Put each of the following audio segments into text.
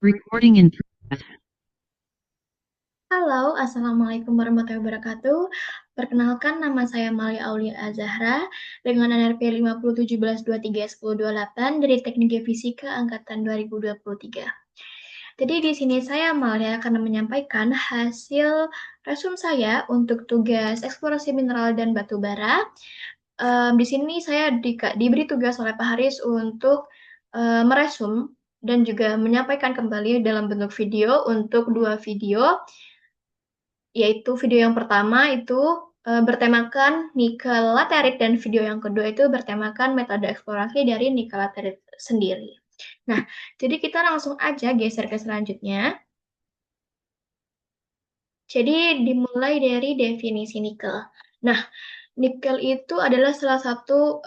Recording in progress. Halo, Assalamualaikum warahmatullahi wabarakatuh. Perkenalkan, nama saya Malia Aulia Azahra dengan NRP 5017231028 dari Teknik Geofisika Angkatan 2023. Jadi di sini saya Malia akan menyampaikan hasil resum saya untuk tugas eksplorasi mineral dan batu bara. Di sini saya diberi tugas oleh Pak Haris untuk meresum dan juga menyampaikan kembali dalam bentuk video untuk dua video, yaitu video yang pertama itu bertemakan nikel laterit dan video yang kedua itu bertemakan metode eksplorasi dari nikel laterit sendiri. Nah, jadi kita langsung aja geser ke selanjutnya. Jadi dimulai dari definisi nikel. Nah, nikel itu adalah salah satu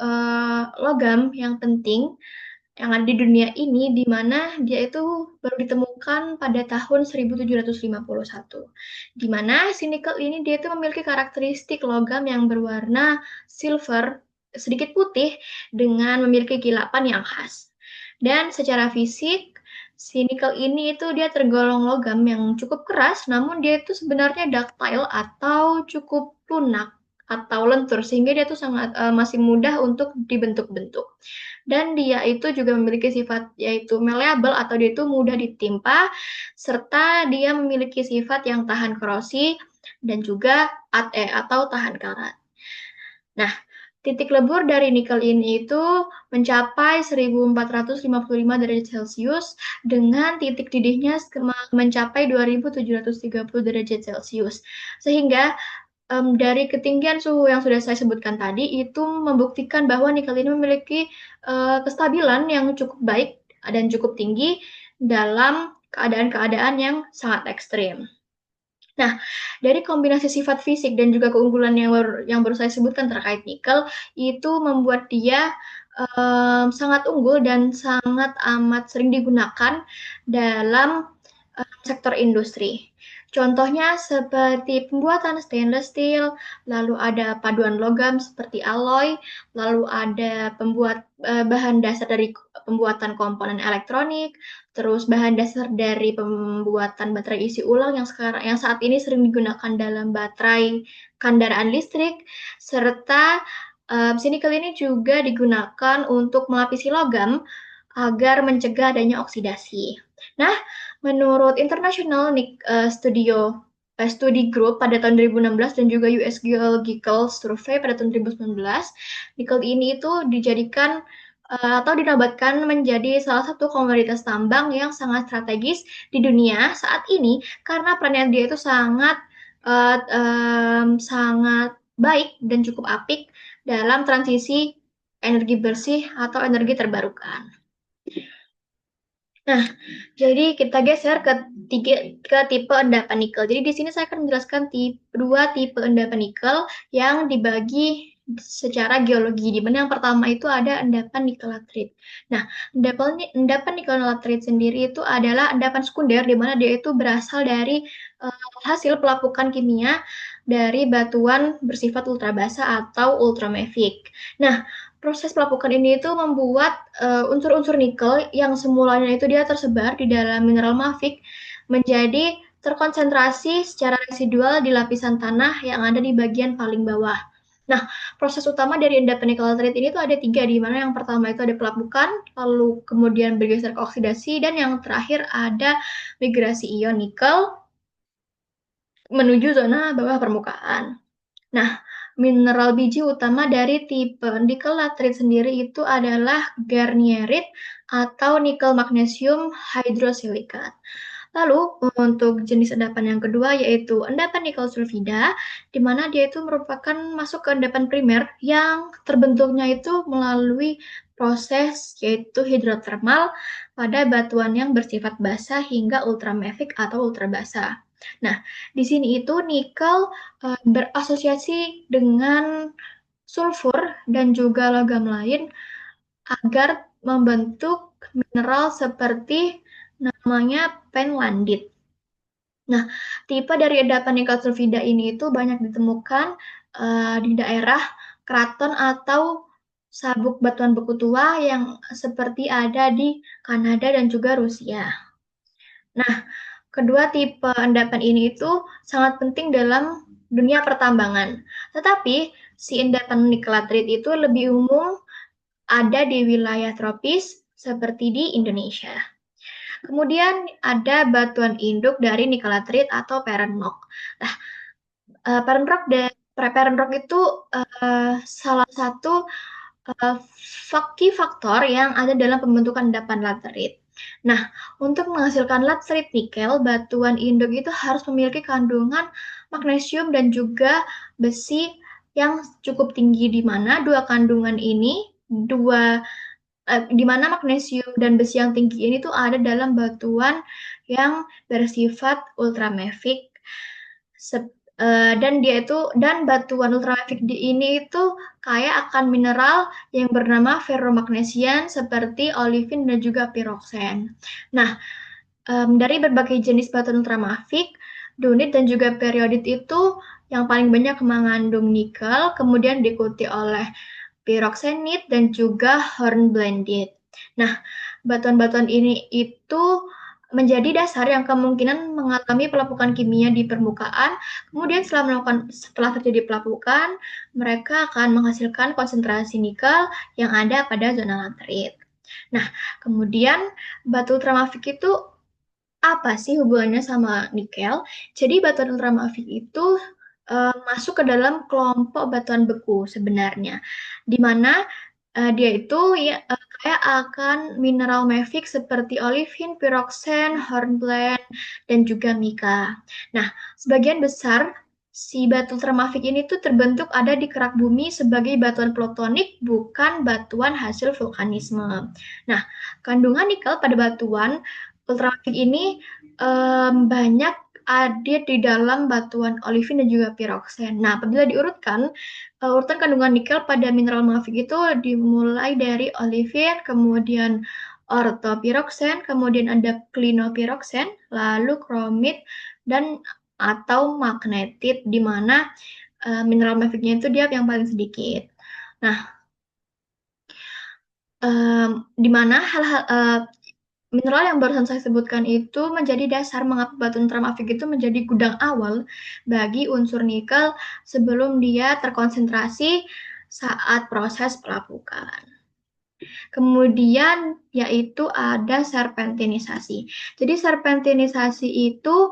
logam yang penting yang ada di dunia ini, di mana dia itu baru ditemukan pada tahun 1751. Di mana si nikel ini dia itu memiliki karakteristik logam yang berwarna silver, sedikit putih, dengan memiliki kilapan yang khas. Dan secara fisik, si nikel ini itu dia tergolong logam yang cukup keras, namun dia itu sebenarnya ductile atau cukup lunak atau lentur, sehingga dia itu sangat masih mudah untuk dibentuk-bentuk. Dan dia itu juga memiliki sifat yaitu malleable atau dia itu mudah ditimpa, serta dia memiliki sifat yang tahan korosi dan juga atau tahan karat. Nah, titik lebur dari nikel ini itu mencapai 1455 derajat Celcius dengan titik didihnya mencapai 2730 derajat Celcius. Sehingga dari ketinggian suhu yang sudah saya sebutkan tadi itu membuktikan bahwa nikel ini memiliki kestabilan yang cukup baik dan cukup tinggi dalam keadaan-keadaan yang sangat ekstrim. Nah, dari kombinasi sifat fisik dan juga keunggulan yang baru saya sebutkan terkait nikel, itu membuat dia sangat unggul dan sangat amat sering digunakan dalam sektor industri. Contohnya seperti pembuatan stainless steel, lalu ada paduan logam seperti alloy, lalu ada bahan dasar dari pembuatan komponen elektronik, terus bahan dasar dari pembuatan baterai isi ulang yang saat ini sering digunakan dalam baterai kendaraan listrik, serta nikel ini juga digunakan untuk melapisi logam agar mencegah adanya oksidasi. Nah, menurut International Study Group pada tahun 2016 dan juga US Geological Survey pada tahun 2019, nikel ini itu dijadikan atau dinobatkan menjadi salah satu komoditas tambang yang sangat strategis di dunia saat ini karena perannya dia itu sangat baik dan cukup apik dalam transisi energi bersih atau energi terbarukan. Nah, jadi kita geser ke tipe endapan nikel. Jadi di sini saya akan menjelaskan dua tipe endapan nikel yang dibagi secara geologi. Di mana yang pertama itu ada endapan nikel latrit. Nah, endapan nikel latrit sendiri itu adalah endapan sekunder di mana dia itu berasal dari hasil pelapukan kimia dari batuan bersifat ultrabasa atau ultramafic. Nah, proses pelapukan ini itu membuat unsur-unsur nikel yang semulanya itu dia tersebar di dalam mineral mafic menjadi terkonsentrasi secara residual di lapisan tanah yang ada di bagian paling bawah. Nah, proses utama dari endapan nikel laterite ini tuh ada tiga, di mana yang pertama itu ada pelapukan, lalu kemudian bergeser ke oksidasi, dan yang terakhir ada migrasi ion nikel menuju zona bawah permukaan. Nah, mineral biji utama dari tipe nikel laterite sendiri itu adalah garnierit atau nikel magnesium hydrosilikat. Lalu untuk jenis endapan yang kedua yaitu endapan nikel sulfida, di mana dia itu merupakan masuk ke endapan primer yang terbentuknya itu melalui proses yaitu hidrotermal pada batuan yang bersifat basah hingga ultramafic atau ultrabasah. Nah, di sini itu nikel berasosiasi dengan sulfur dan juga logam lain agar membentuk mineral seperti namanya penlandit. Nah, tipe dari endapan nikel sulfida ini itu banyak ditemukan di daerah keraton atau sabuk batuan beku tua yang seperti ada di Kanada dan juga Rusia. Nah, kedua tipe endapan ini itu sangat penting dalam dunia pertambangan. Tetapi si endapan nikelatrit itu lebih umum ada di wilayah tropis seperti di Indonesia. Kemudian ada batuan induk dari nikelatrit atau parent rock. Nah, parent rock dan parent rock itu salah satu faktor yang ada dalam pembentukan endapan laterit. Nah, untuk menghasilkan laterit nikel, batuan induk itu harus memiliki kandungan magnesium dan juga besi yang cukup tinggi, di mana dua kandungan ini, di mana magnesium dan besi yang tinggi ini tuh ada dalam batuan yang bersifat ultramafic. Dan batuan ultramafic ini itu kaya akan mineral yang bernama ferromagnesian seperti olivin dan juga piroxen. Nah, dari berbagai jenis batuan ultramafic, dunit dan juga periodit itu yang paling banyak mengandung nikel, kemudian diikuti oleh piroxenit dan juga hornblendite. Nah, batuan-batuan ini itu menjadi dasar yang kemungkinan mengalami pelapukan kimia di permukaan. Kemudian setelah terjadi pelapukan, mereka akan menghasilkan konsentrasi nikel yang ada pada zona laterit. Nah, kemudian batu ultramafik itu apa sih hubungannya sama nikel? Jadi batuan ultramafik itu masuk ke dalam kelompok batuan beku sebenarnya, di mana dia itu ya, kaya akan mineral mafic seperti olivin, piroxen, hornblende, dan juga mica. Nah, sebagian besar si batu ultramafik ini tuh terbentuk ada di kerak bumi sebagai batuan plutonik, bukan batuan hasil vulkanisme. Nah, kandungan nikel pada batuan ultramafik ini banyak ada di dalam batuan olivin dan juga piroxen. Nah, apabila diurutkan, urutan kandungan nikel pada mineral mafik itu dimulai dari olivin, kemudian ortopiroxen, kemudian ada klinopiroxen, lalu kromit dan atau magnetit, di mana mineral mafiknya itu dia yang paling sedikit. Nah, di mana hal-hal mineral yang barusan saya sebutkan itu menjadi dasar mengapa batu ultramafik itu menjadi gudang awal bagi unsur nikel sebelum dia terkonsentrasi saat proses pelapukan. Kemudian yaitu ada serpentinisasi. Jadi serpentinisasi itu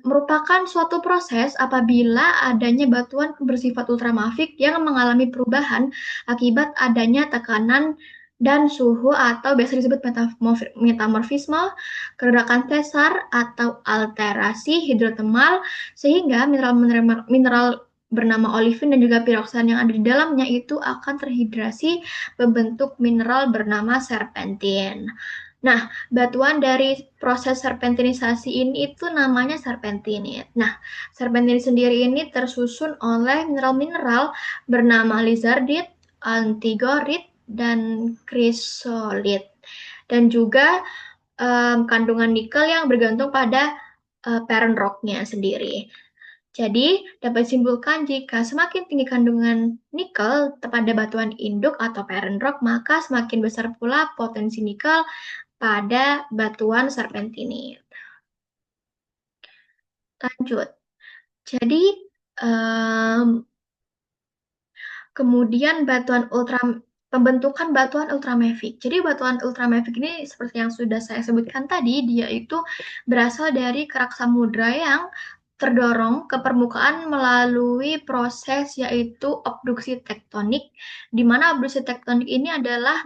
merupakan suatu proses apabila adanya batuan bersifat ultramafik yang mengalami perubahan akibat adanya tekanan dan suhu atau biasa disebut metamorfisme, keretakan sesar atau alterasi hidrotermal, sehingga mineral bernama olivin dan juga piroksan yang ada di dalamnya itu akan terhidrasi membentuk mineral bernama serpentin. Nah, batuan dari proses serpentinisasi ini itu namanya serpentinit. Nah, serpentinit sendiri ini tersusun oleh mineral-mineral bernama lizardit, antigorit, dan krisolit. Dan juga kandungan nikel yang bergantung pada parent rock-nya sendiri. Jadi, dapat disimpulkan jika semakin tinggi kandungan nikel pada batuan induk atau parent rock, maka semakin besar pula potensi nikel pada batuan serpentinit. Lanjut. Jadi, kemudian pembentukan batuan ultramafic. Jadi batuan ultramafic ini seperti yang sudah saya sebutkan tadi, dia itu berasal dari kerak samudra yang terdorong ke permukaan melalui proses yaitu abduksi tektonik, di mana abduksi tektonik ini adalah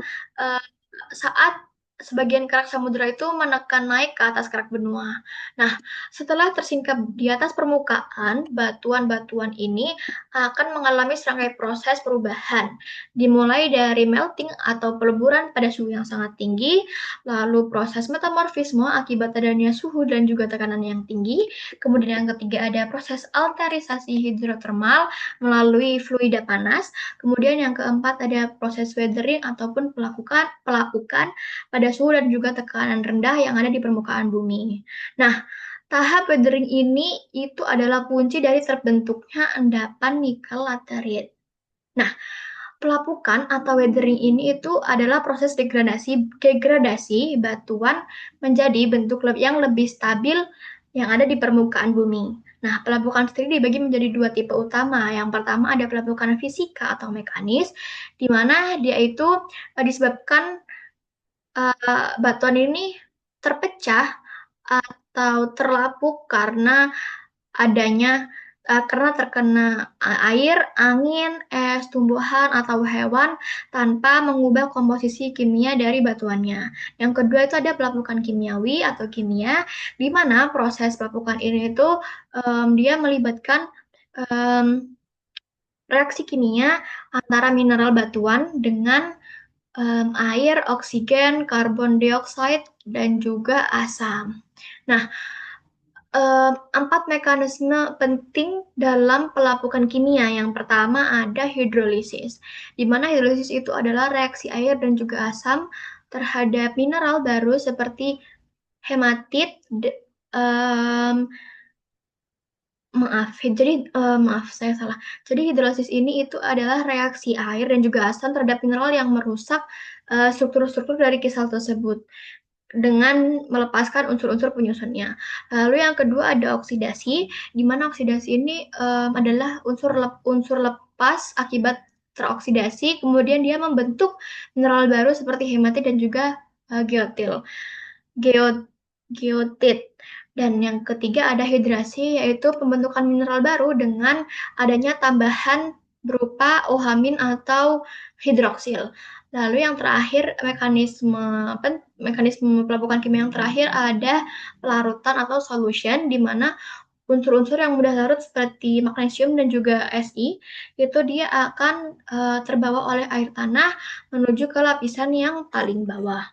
saat sebagian kerak samudra itu menekan naik ke atas kerak benua. Nah, setelah tersingkap di atas permukaan, batuan-batuan ini akan mengalami serangkaian proses perubahan, dimulai dari melting atau peleburan pada suhu yang sangat tinggi, lalu proses metamorfisme akibat adanya suhu dan juga tekanan yang tinggi, kemudian yang ketiga ada proses alterisasi hidrotermal melalui fluida panas, kemudian yang keempat ada proses weathering ataupun pelapukan pada suhu dan juga tekanan rendah yang ada di permukaan bumi. Nah, tahap weathering ini itu adalah kunci dari terbentuknya endapan nikel laterit. Nah, Pelapukan atau weathering ini itu adalah proses degradasi batuan menjadi bentuk yang lebih stabil yang ada di permukaan bumi. Nah, pelapukan sendiri dibagi menjadi dua tipe utama. Yang pertama ada pelapukan fisika atau mekanis, di mana dia itu disebabkan batuan ini terpecah atau terlapuk adanya karena terkena air, angin, es, tumbuhan, atau hewan tanpa mengubah komposisi kimia dari batuannya. Yang kedua itu ada pelapukan kimiawi atau kimia, di mana proses pelapukan ini itu dia melibatkan um, reaksi kimia antara mineral batuan dengan air, oksigen, karbon dioksida, dan juga asam. Nah, empat mekanisme penting dalam pelapukan kimia. Yang pertama ada hidrolisis, di mana hidrolisis itu adalah reaksi air dan juga asam terhadap mineral baru seperti hematit. Maaf, saya salah. Jadi hidrolisis ini itu adalah reaksi air dan juga asam terhadap mineral yang merusak struktur-struktur dari kisah tersebut dengan melepaskan unsur-unsur penyusunnya. Lalu yang kedua ada oksidasi, di mana oksidasi ini adalah unsur lepas akibat teroksidasi, kemudian dia membentuk mineral baru seperti hematit dan juga geotil, geo, geotit. Dan yang ketiga ada hidrasi, yaitu pembentukan mineral baru dengan adanya tambahan berupa OH- atau hidroksil. Lalu yang terakhir mekanisme pelapukan kimia yang terakhir ada pelarutan atau solution, di mana unsur-unsur yang mudah larut seperti magnesium dan juga Si itu dia akan terbawa oleh air tanah menuju ke lapisan yang paling bawah.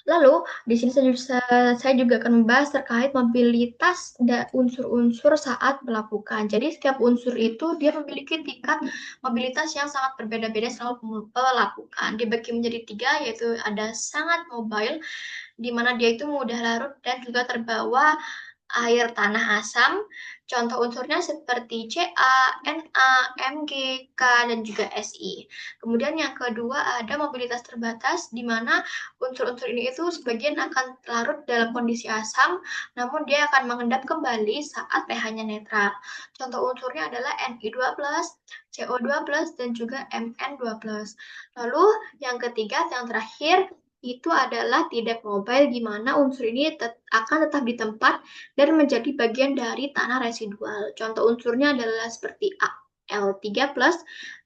Lalu, di sini saya juga akan membahas terkait mobilitas unsur-unsur saat melakukan. Jadi, setiap unsur itu dia memiliki tingkat mobilitas yang sangat berbeda-beda selama pelapukan. Dibagi menjadi tiga, yaitu ada sangat mobile, di mana dia itu mudah larut dan juga terbawa air tanah asam. Contoh unsurnya seperti Ca, Na, Mg, K, dan juga Si. Kemudian yang kedua ada mobilitas terbatas, di mana unsur-unsur ini itu sebagian akan larut dalam kondisi asam, namun dia akan mengendap kembali saat pH-nya netral. Contoh unsurnya adalah Ni2+, CO2+, dan juga Mn2+. Lalu yang ketiga, yang terakhir, itu adalah tidak mobile, di mana unsur ini akan tetap di tempat dan menjadi bagian dari tanah residual. Contoh unsurnya adalah seperti Al3+,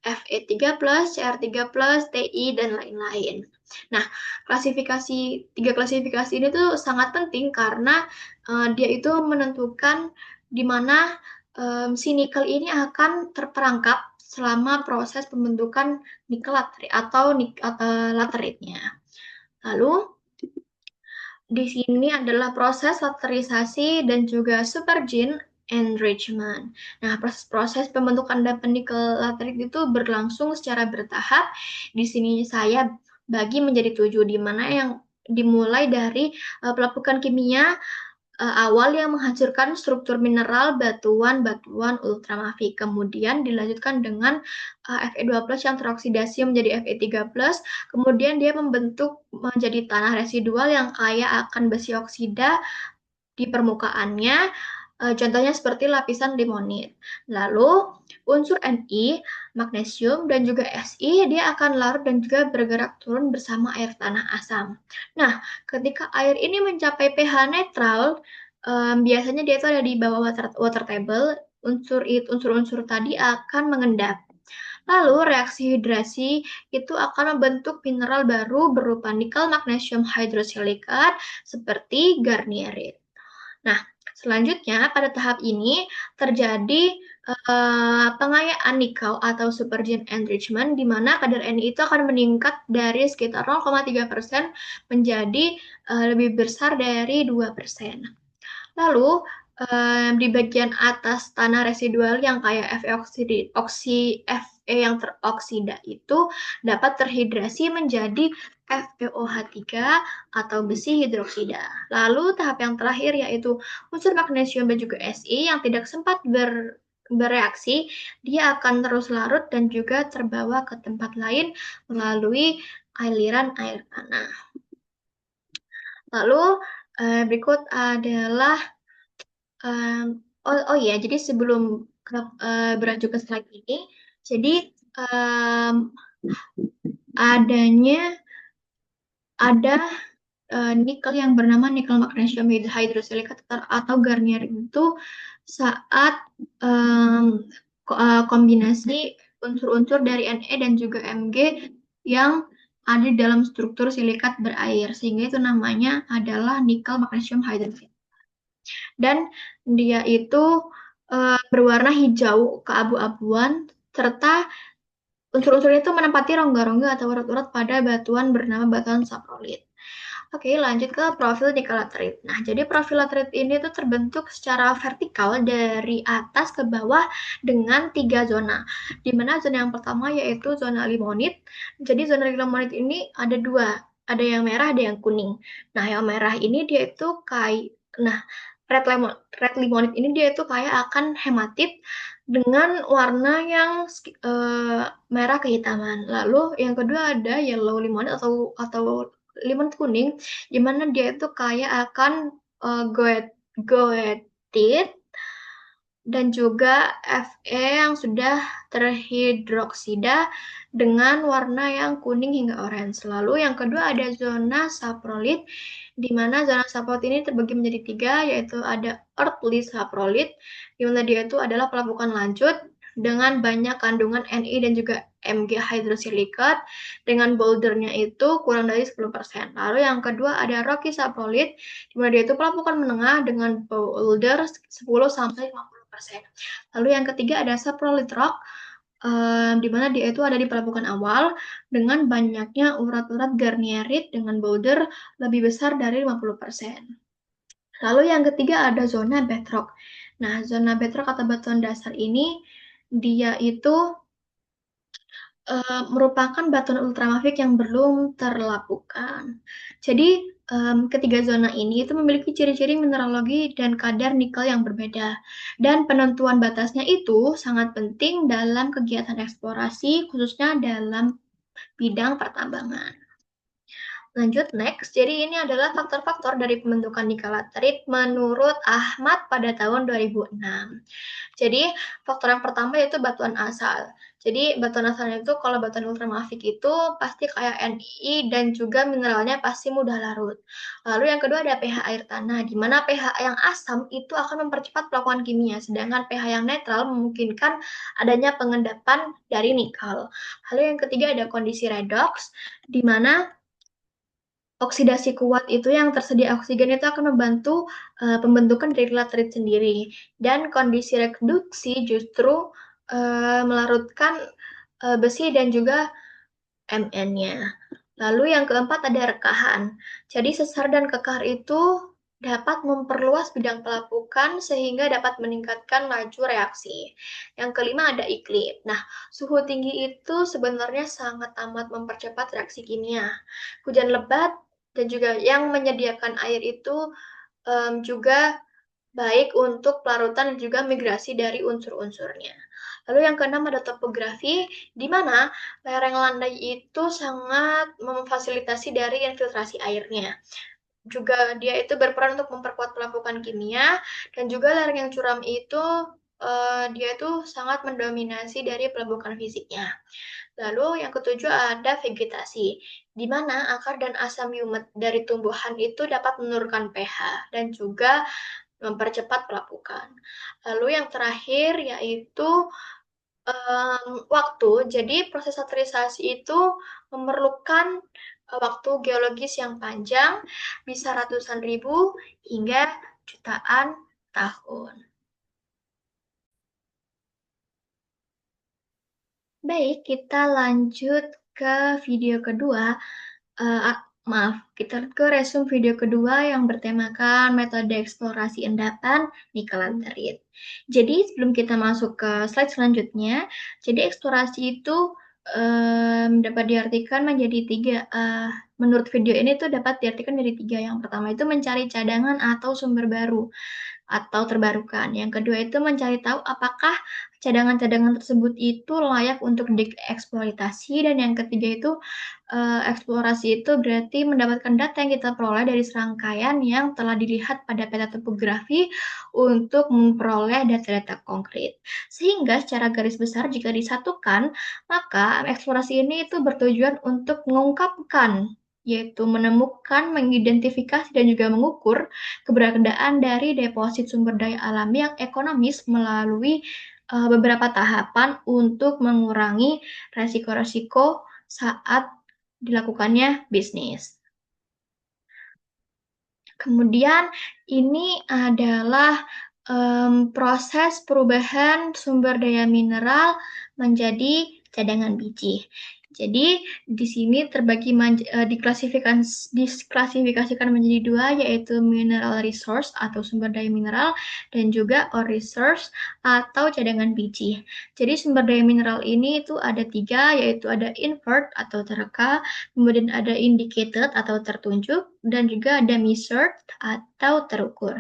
Fe3+, Cr3+, Ti, dan lain-lain. Nah, tiga klasifikasi ini tuh sangat penting karena dia itu menentukan di mana si nikel ini akan terperangkap selama proses pembentukan nikel atau lateritnya. Lalu, di sini adalah proses laterisasi dan juga supergene enrichment. Nah, proses pembentukan dapet nikel laterit itu berlangsung secara bertahap. Di sini saya bagi menjadi 7, di mana yang dimulai dari pelapukan kimia awal yang menghancurkan struktur mineral batuan ultramafik. Kemudian dilanjutkan dengan Fe2+ yang teroksidasi menjadi Fe3+. Kemudian dia membentuk menjadi tanah residual yang kaya akan besi oksida di permukaannya. Contohnya seperti lapisan limonit. Lalu unsur Ni, magnesium, dan juga Si dia akan larut dan juga bergerak turun bersama air tanah asam. Nah, ketika air ini mencapai pH netral, biasanya dia itu ada di bawah water table, unsur-unsur tadi akan mengendap. Lalu reaksi hidrasi itu akan membentuk mineral baru berupa nikel magnesium hydrosilicate seperti garnierit. Nah, selanjutnya pada tahap ini terjadi pengayaan nikel atau supergene enrichment, di mana kadar Ni itu akan meningkat dari sekitar 0,3% menjadi lebih besar dari 2%. Lalu di bagian atas tanah residual yang kayak Fe yang teroksida itu dapat terhidrasi menjadi FeOH3 atau besi hidroksida. Lalu tahap yang terakhir yaitu unsur magnesium dan juga Si yang tidak sempat bereaksi, dia akan terus larut dan juga terbawa ke tempat lain melalui aliran air tanah. Lalu berikut adalah ya, jadi sebelum beranjak ke slide ini, jadi um, ada nikel yang bernama nikel magnesium hydrosilicate atau Garnier itu saat kombinasi unsur-unsur dari Ne dan juga Mg yang ada di dalam struktur silikat berair, sehingga itu namanya adalah nikel magnesium hydrosilicate. Dan dia itu berwarna hijau keabu-abuan, serta unsur-unsur itu menempati rongga-rongga atau urat-urat pada batuan bernama batuan saprolit. Oke, lanjut ke profil nikel laterite. Nah, jadi profil laterite ini tuh terbentuk secara vertikal dari atas ke bawah dengan 3 zona. Di mana zona yang pertama yaitu zona limonit. Jadi zona limonit ini ada 2, ada yang merah, ada yang kuning. Nah, yang merah ini dia itu red limonit ini dia itu kayak akan hematit dengan warna yang merah kehitaman. Lalu yang kedua ada yellow limonit atau limonit kuning, di mana dia itu kayak akan goetit dan juga Fe yang sudah terhidroksida dengan warna yang kuning hingga orange. Lalu yang kedua ada zona saprolit, di mana zona saprolit ini terbagi menjadi 3, yaitu ada earthly saprolit, di mana dia itu adalah pelapukan lanjut dengan banyak kandungan Ni dan juga Mg hydrosilicate dengan bouldernya itu kurang dari 10%. Lalu yang kedua ada rocky saprolit, di mana dia itu pelapukan menengah dengan boulder 10-50%. Lalu yang ketiga ada saprolit rock, di mana dia itu ada di pelapukan awal dengan banyaknya urat-urat garnierit dengan boulder lebih besar dari 50%. Lalu yang ketiga ada zona bedrock. Nah, zona bedrock atau batuan dasar ini dia itu merupakan batuan ultramafik yang belum terlapukan. Jadi, ketiga zona ini itu memiliki ciri-ciri mineralogi dan kadar nikel yang berbeda. Dan penentuan batasnya itu sangat penting dalam kegiatan eksplorasi, khususnya dalam bidang pertambangan. Lanjut next, jadi ini adalah faktor-faktor dari pembentukan nikel laterite menurut Ahmad pada tahun 2006. Jadi faktor yang pertama yaitu batuan asal. Jadi batuan asalnya itu kalau batuan ultramafik itu pasti kayak Ni dan juga mineralnya pasti mudah larut. Lalu yang kedua ada pH air tanah, di mana pH yang asam itu akan mempercepat pelakuan kimia, sedangkan pH yang netral memungkinkan adanya pengendapan dari nikel. Lalu yang ketiga ada kondisi redox, di mana oksidasi kuat itu yang tersedia oksigen itu akan membantu pembentukan dari laterite sendiri. Dan kondisi reduksi justru melarutkan besi dan juga Mn-nya. Lalu yang keempat ada rekahan. Jadi sesar dan kekar itu dapat memperluas bidang pelapukan sehingga dapat meningkatkan laju reaksi. Yang kelima ada iklim. Nah, suhu tinggi itu sebenarnya sangat amat mempercepat reaksi kimia. Hujan lebat dan juga yang menyediakan air itu juga baik untuk pelarutan dan juga migrasi dari unsur-unsurnya. Lalu yang keenam ada topografi, di mana lereng landai itu sangat memfasilitasi dari infiltrasi airnya. Juga dia itu berperan untuk memperkuat pelapukan kimia, dan juga lereng yang curam itu dia itu sangat mendominasi dari pelapukan fisiknya. Lalu yang ketujuh ada vegetasi, di mana akar dan asam humus dari tumbuhan itu dapat menurunkan pH dan juga mempercepat pelapukan. Lalu yang terakhir yaitu waktu. Jadi proses saturisasi itu memerlukan waktu geologis yang panjang, bisa ratusan ribu hingga jutaan tahun. Baik, kita lanjut ke video kedua. Maaf, kita ke resume video kedua yang bertemakan metode eksplorasi endapan nikel laterite. Jadi sebelum kita masuk ke slide selanjutnya, jadi eksplorasi itu dapat diartikan menjadi 3. Menurut video ini tuh dapat diartikan menjadi 3. Yang pertama itu mencari cadangan atau sumber baru. atau terbarukan. Yang kedua itu mencari tahu apakah cadangan-cadangan tersebut itu layak untuk dieksploitasi. Dan yang ketiga itu eksplorasi itu berarti mendapatkan data yang kita peroleh dari serangkaian yang telah dilihat pada peta topografi untuk memperoleh data-data konkret. Sehingga secara garis besar jika disatukan, maka eksplorasi ini itu bertujuan untuk mengungkapkan, yaitu menemukan, mengidentifikasi, dan juga mengukur keberadaan dari deposit sumber daya alam yang ekonomis melalui beberapa tahapan untuk mengurangi resiko-resiko saat dilakukannya bisnis. Kemudian ini adalah proses perubahan sumber daya mineral menjadi cadangan biji. Jadi di sini terbagi diklasifikasikan menjadi dua, yaitu mineral resource atau sumber daya mineral dan juga ore resource atau cadangan biji. Jadi sumber daya mineral ini itu ada tiga, yaitu ada inferred atau tereka, kemudian ada indicated atau tertunjuk, dan juga ada measured atau terukur.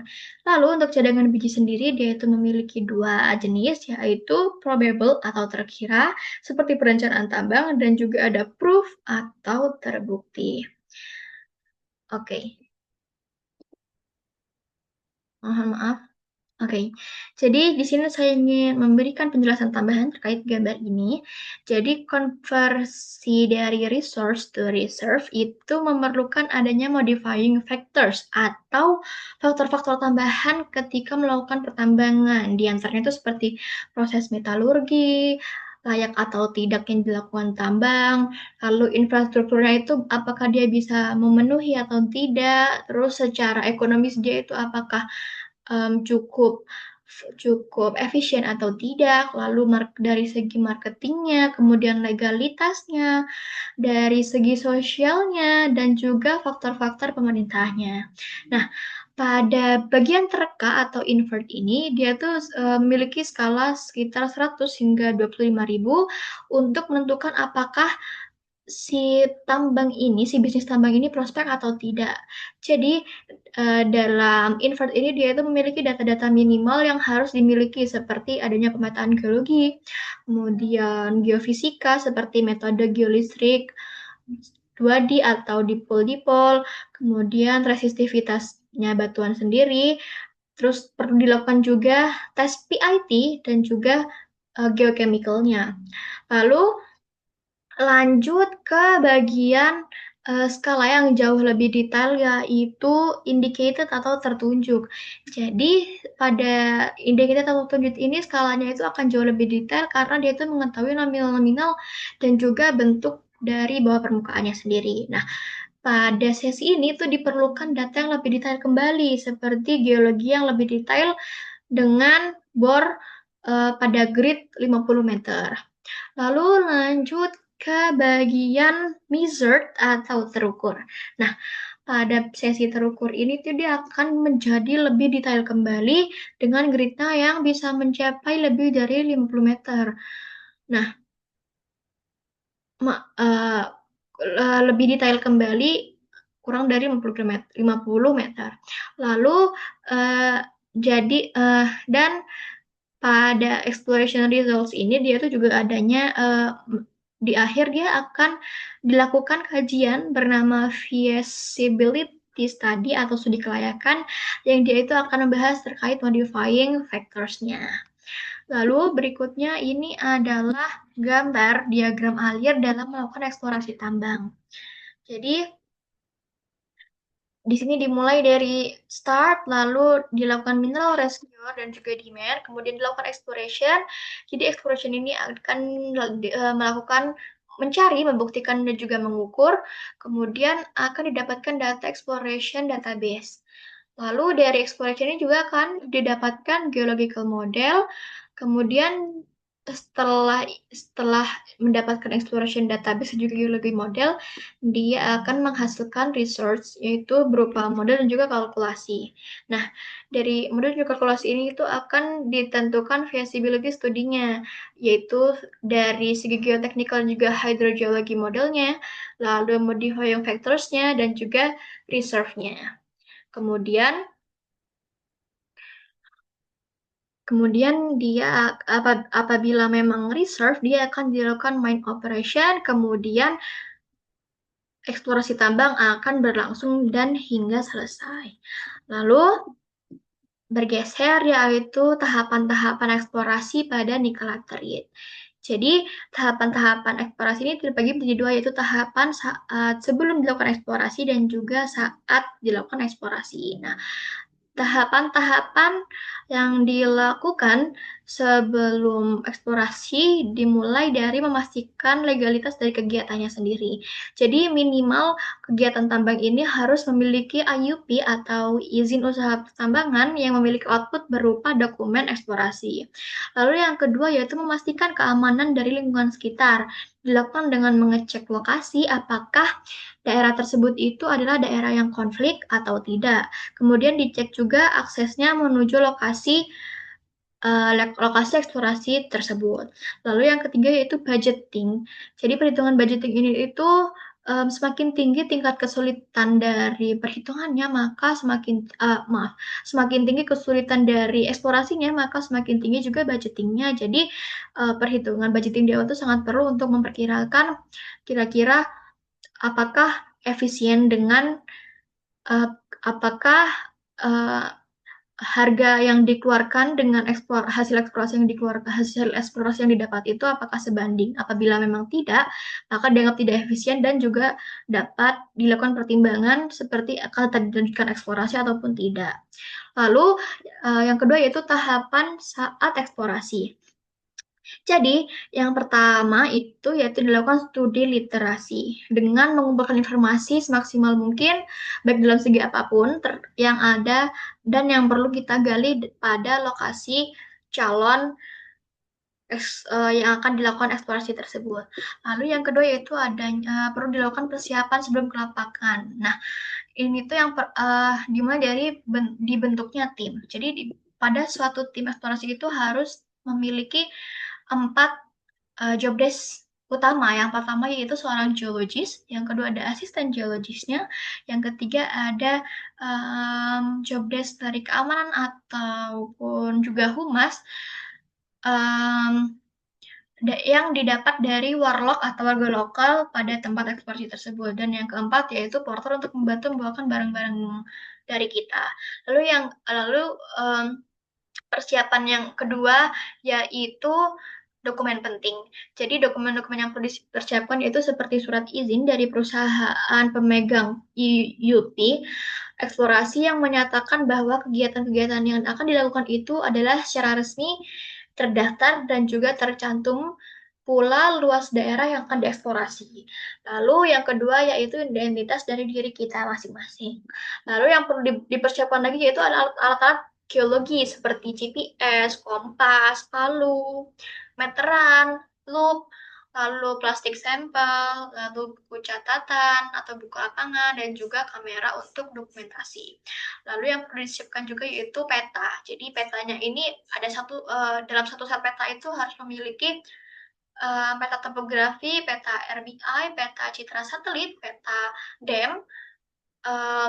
Lalu untuk cadangan biji sendiri, dia itu memiliki dua jenis, yaitu probable atau terkira, seperti perencanaan tambang, dan juga ada proof atau terbukti. Oke, mohon maaf. Oke, jadi di sini saya ingin memberikan penjelasan tambahan terkait gambar ini. Jadi konversi dari resource to reserve itu memerlukan adanya modifying factors atau faktor-faktor tambahan ketika melakukan pertambangan. Di antaranya itu seperti proses metalurgi, layak atau tidak yang dilakukan tambang, lalu infrastrukturnya itu apakah dia bisa memenuhi atau tidak, terus secara ekonomis dia itu apakah cukup cukup efisien atau tidak, lalu dari segi marketingnya, kemudian legalitasnya, dari segi sosialnya, dan juga faktor-faktor pemerintahnya. Nah, pada bagian tereka atau invert ini, dia tuh memiliki skala sekitar 100 hingga 25.000 untuk menentukan apakah si bisnis tambang ini prospek atau tidak. Jadi dalam invert ini dia itu memiliki data-data minimal yang harus dimiliki seperti adanya pemetaan geologi, kemudian geofisika seperti metode geolistrik 2D atau dipol-dipol, kemudian resistivitasnya batuan sendiri, terus perlu dilakukan juga tes PIT dan juga geochemicalnya. Lalu lanjut ke bagian skala yang jauh lebih detail, yaitu indicated atau tertunjuk. Jadi pada indicated atau tertunjuk ini skalanya itu akan jauh lebih detail karena dia itu mengetahui nominal-nominal dan juga bentuk dari bawah permukaannya sendiri. Nah, pada sesi ini tuh diperlukan data yang lebih detail kembali, seperti geologi yang lebih detail dengan bor pada grid 50 meter. Lalu lanjut ke bagian measured atau terukur. Nah, pada sesi terukur ini tuh dia akan menjadi lebih detail kembali dengan gridnya yang bisa mencapai lebih dari 50 meter. Nah, lebih detail kembali kurang dari 50 meter. Lalu jadi dan pada exploration results ini dia tuh juga adanya di akhir dia akan dilakukan kajian bernama feasibility study atau studi kelayakan yang dia itu akan membahas terkait modifying factors-nya. Lalu berikutnya ini adalah gambar diagram alir dalam melakukan eksplorasi tambang. Jadi di sini dimulai dari start, lalu dilakukan mineral rescue dan juga demand, kemudian dilakukan exploration. Jadi exploration ini akan melakukan mencari, membuktikan dan juga mengukur, kemudian akan didapatkan data exploration database. Lalu dari exploration ini juga akan didapatkan geological model, kemudian setelah mendapatkan exploration database dan juga geologi model, dia akan menghasilkan research, yaitu berupa model dan juga kalkulasi. Nah, dari model dan juga kalkulasi ini itu akan ditentukan feasibility studinya, yaitu dari segi geotechnical dan juga hydrogeology modelnya, lalu modifying factors-nya, dan juga reserve-nya. Kemudian Kemudian apabila memang reserve, dia akan dilakukan mine operation, kemudian eksplorasi tambang akan berlangsung dan hingga selesai. Lalu bergeser yaitu tahapan-tahapan eksplorasi pada nikel laterite. Jadi, tahapan-tahapan eksplorasi ini terbagi menjadi dua, yaitu tahapan saat sebelum dilakukan eksplorasi dan juga saat dilakukan eksplorasi. Nah, tahapan-tahapan yang dilakukan sebelum eksplorasi dimulai dari memastikan legalitas dari kegiatannya sendiri. Jadi minimal kegiatan tambang ini harus memiliki IUP atau izin usaha pertambangan yang memiliki output berupa dokumen eksplorasi. Lalu yang kedua yaitu memastikan keamanan dari lingkungan sekitar. Dilakukan dengan mengecek lokasi apakah daerah tersebut itu adalah daerah yang konflik atau tidak. Kemudian dicek juga aksesnya menuju lokasi eksplorasi tersebut. Lalu yang ketiga yaitu budgeting. Jadi perhitungan budgeting ini itu semakin tinggi tingkat kesulitan dari perhitungannya, maka semakin tinggi kesulitan dari eksplorasinya, maka semakin tinggi juga budgetingnya. Jadi perhitungan budgeting di awal itu sangat perlu untuk memperkirakan kira-kira apakah efisien dengan uh, apakah uh, harga yang dikeluarkan dengan hasil eksplorasi yang dikeluarkan, hasil eksplorasi yang didapat itu apakah sebanding. Apabila memang tidak, maka dianggap tidak efisien dan juga dapat dilakukan pertimbangan seperti akan dilanjutkan eksplorasi ataupun tidak. Lalu yang kedua yaitu tahapan saat eksplorasi. Jadi, yang pertama itu yaitu dilakukan studi literasi dengan mengumpulkan informasi semaksimal mungkin baik dalam segi apapun yang ada dan yang perlu kita gali pada lokasi calon yang akan dilakukan eksplorasi tersebut. Lalu yang kedua yaitu adanya perlu dilakukan persiapan sebelum ke lapangan. Nah, ini tuh yang dimulai dari dibentuknya tim. Jadi pada suatu tim eksplorasi itu harus memiliki 4 job desk utama. Yang pertama yaitu seorang geologis, yang kedua ada asisten geologisnya, yang ketiga ada job desk dari keamanan ataupun juga humas um, yang didapat dari warlock atau warga lokal pada tempat eksplorasi tersebut. Dan yang keempat yaitu porter untuk membantu membawakan barang-barang dari kita. Lalu persiapan yang kedua yaitu dokumen penting. Jadi dokumen-dokumen yang perlu dipersiapkan yaitu seperti surat izin dari perusahaan pemegang IUP, eksplorasi yang menyatakan bahwa kegiatan-kegiatan yang akan dilakukan itu adalah secara resmi terdaftar dan juga tercantum pula luas daerah yang akan dieksplorasi. Lalu yang kedua yaitu identitas dari diri kita masing-masing. Lalu yang perlu dipersiapkan lagi yaitu alat-alat geologi seperti GPS, kompas, palu, meteran, loop, lalu plastik sampel, lalu buku catatan atau buku lapangan, dan juga kamera untuk dokumentasi. Lalu yang perlu disiapkan juga yaitu peta. Jadi petanya ini ada dalam satu set peta itu harus memiliki peta topografi, peta RBI, peta citra satelit, peta DEM,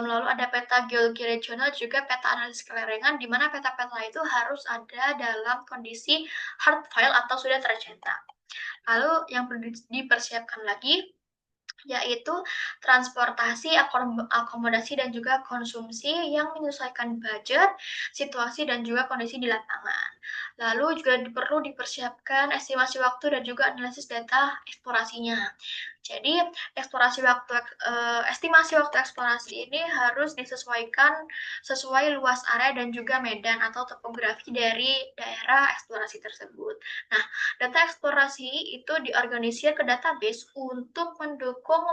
lalu ada peta geologi regional, juga peta analisis kelerengan, di mana peta-peta itu harus ada dalam kondisi hard file atau sudah tercetak. Lalu yang perlu dipersiapkan lagi yaitu transportasi, akomodasi, dan juga konsumsi yang menyesuaikan budget, situasi, dan juga kondisi di lapangan. Lalu juga perlu dipersiapkan estimasi waktu dan juga analisis data eksplorasinya. Jadi estimasi waktu eksplorasi ini harus disesuaikan sesuai luas area dan juga medan atau topografi dari daerah eksplorasi tersebut. Nah, data eksplorasi itu diorganisir ke database untuk mendukung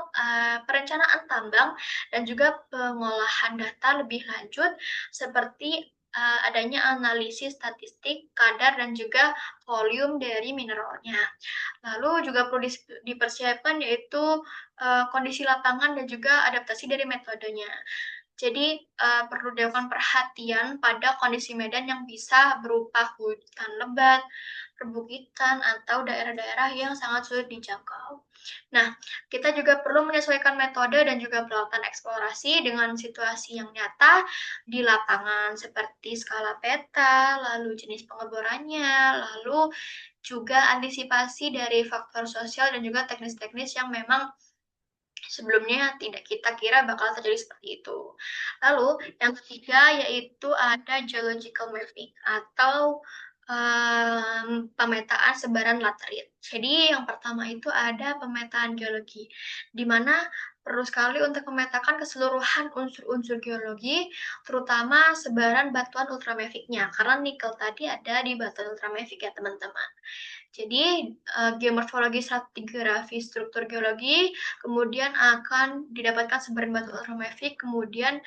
perencanaan tambang dan juga pengolahan data lebih lanjut seperti adanya analisis statistik, kadar, dan juga volume dari mineralnya. Lalu juga perlu dipersiapkan yaitu kondisi lapangan dan juga adaptasi dari metodenya. Jadi perlu dilakukan perhatian pada kondisi medan yang bisa berupa hutan lebat, perbukitan, atau daerah-daerah yang sangat sulit dijangkau. Nah, kita juga perlu menyesuaikan metode dan juga peralatan eksplorasi dengan situasi yang nyata di lapangan, seperti skala peta, lalu jenis pengeborannya, lalu juga antisipasi dari faktor sosial dan juga teknis-teknis yang memang sebelumnya tidak kita kira bakal terjadi seperti itu. Lalu yang ketiga yaitu ada geological mapping atau pemetaan sebaran laterit. Jadi yang pertama itu ada pemetaan geologi, di mana perlu sekali untuk memetakan keseluruhan unsur-unsur geologi, terutama sebaran batuan ultramafiknya, karena nikel tadi ada di batuan ultramafik ya teman-teman. Jadi geomorfologi stratigrafi struktur geologi, kemudian akan didapatkan sebaran batu ultramafik, kemudian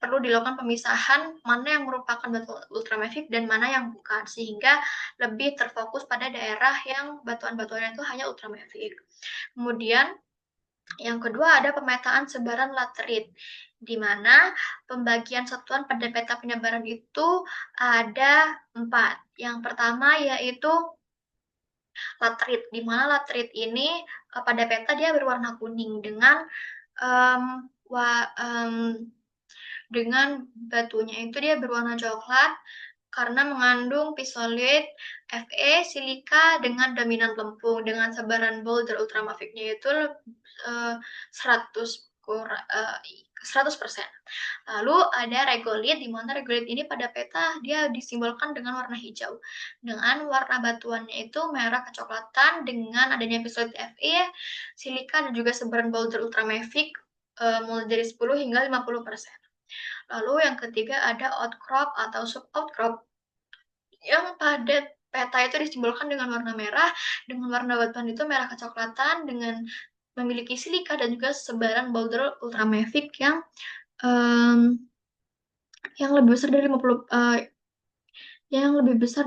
perlu dilakukan pemisahan mana yang merupakan batu ultramafik dan mana yang bukan, sehingga lebih terfokus pada daerah yang batuan-batuannya itu hanya ultramafik. Kemudian yang kedua ada pemetaan sebaran laterit, di mana pembagian satuan pada peta penyebaran itu ada 4. Yang pertama yaitu laterit, di mana laterit ini pada peta dia berwarna kuning um, wa, um, dengan batunya itu dia berwarna coklat karena mengandung pisolate, Fe, silika dengan dominan lempung dengan sebaran boulder ultramafiknya itu 100 100%. Lalu ada regolith, di mana regolith ini pada peta dia disimbolkan dengan warna hijau. Dengan warna batuannya itu merah kecoklatan dengan adanya pisolate Fe, silika dan juga sebaran boulder ultramafic mulai dari 10 hingga 50%. Lalu yang ketiga ada outcrop atau sub-outcrop yang pada peta itu disimbolkan dengan warna merah, dengan warna batuan itu merah kecoklatan, dengan memiliki silika dan juga sebaran boulder ultramafic um, yang lebih besar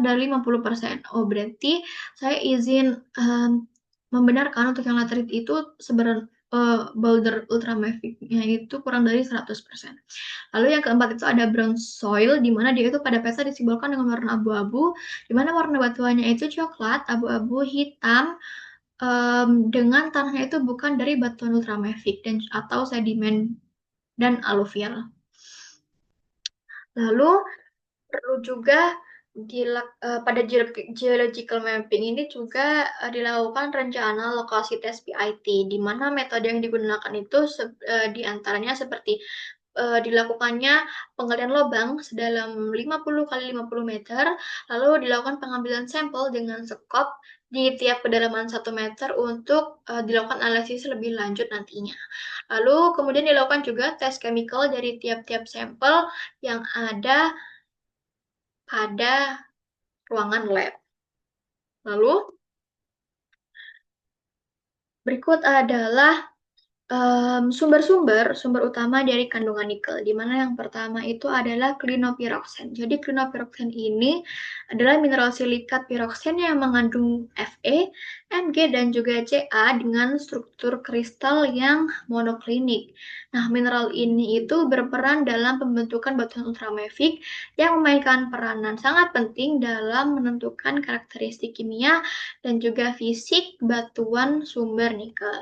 dari 50%. Oh, berarti saya izin membenarkan untuk yang laterit itu sebaran boulder ultramaficnya itu kurang dari 100%. Lalu yang keempat itu ada brown soil, di mana dia itu pada peta disimbolkan dengan warna abu-abu, di mana warna batuannya itu coklat, abu-abu, hitam, dengan tanahnya itu bukan dari batuan ultramafic dan atau sedimen dan aluvial. Lalu perlu juga pada geological mapping ini juga dilakukan rencana lokasi tes PIT, di mana metode yang digunakan itu diantaranya seperti dilakukannya penggalian lubang sedalam 50 kali 50 meter, lalu dilakukan pengambilan sampel dengan skop di tiap kedalaman 1 meter untuk dilakukan analisis lebih lanjut nantinya. Lalu kemudian dilakukan juga tes chemical dari tiap-tiap sampel yang ada pada ruangan lab. Lalu berikut adalah sumber utama dari kandungan nikel, di mana yang pertama itu adalah klinopiroksen. Jadi klinopiroksen ini adalah mineral silikat piroksen yang mengandung Fe, Mg, dan juga Ca dengan struktur kristal yang monoklinik. Nah, mineral ini itu berperan dalam pembentukan batuan ultramafik yang memainkan peranan sangat penting dalam menentukan karakteristik kimia dan juga fisik batuan sumber nikel.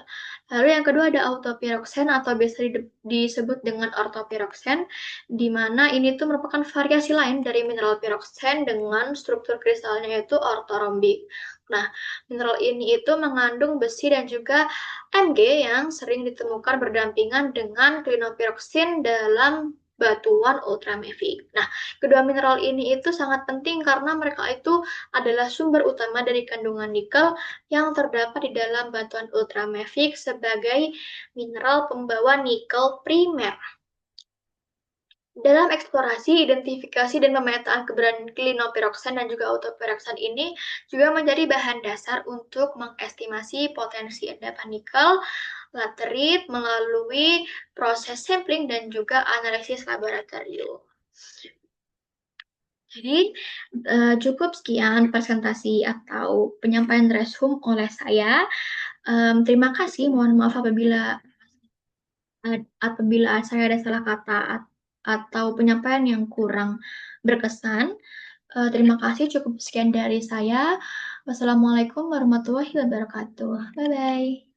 Lalu yang kedua ada autopiroksen atau biasa disebut dengan ortopiroksen, di mana ini tuh merupakan variasi lain dari mineral piroksen dengan struktur kristalnya yaitu ortorombik. Nah, mineral ini itu mengandung besi dan juga Mg yang sering ditemukan berdampingan dengan klinopiroksin dalam batuan ultramafic. Nah, kedua mineral ini itu sangat penting karena mereka itu adalah sumber utama dari kandungan nikel yang terdapat di dalam batuan ultramafic sebagai mineral pembawa nikel primer. Dalam eksplorasi, identifikasi, dan pemetaan keberadaan klinopiroksan dan juga autopiroksan ini juga menjadi bahan dasar untuk mengestimasi potensi endapan nikel laterit melalui proses sampling dan juga analisis laboratorium. Jadi cukup sekian presentasi atau penyampaian resume oleh saya. Terima kasih. Mohon maaf apabila saya ada salah kata atau penyampaian yang kurang berkesan. Terima kasih. Cukup sekian dari saya. Wassalamualaikum warahmatullahi wabarakatuh. Bye bye.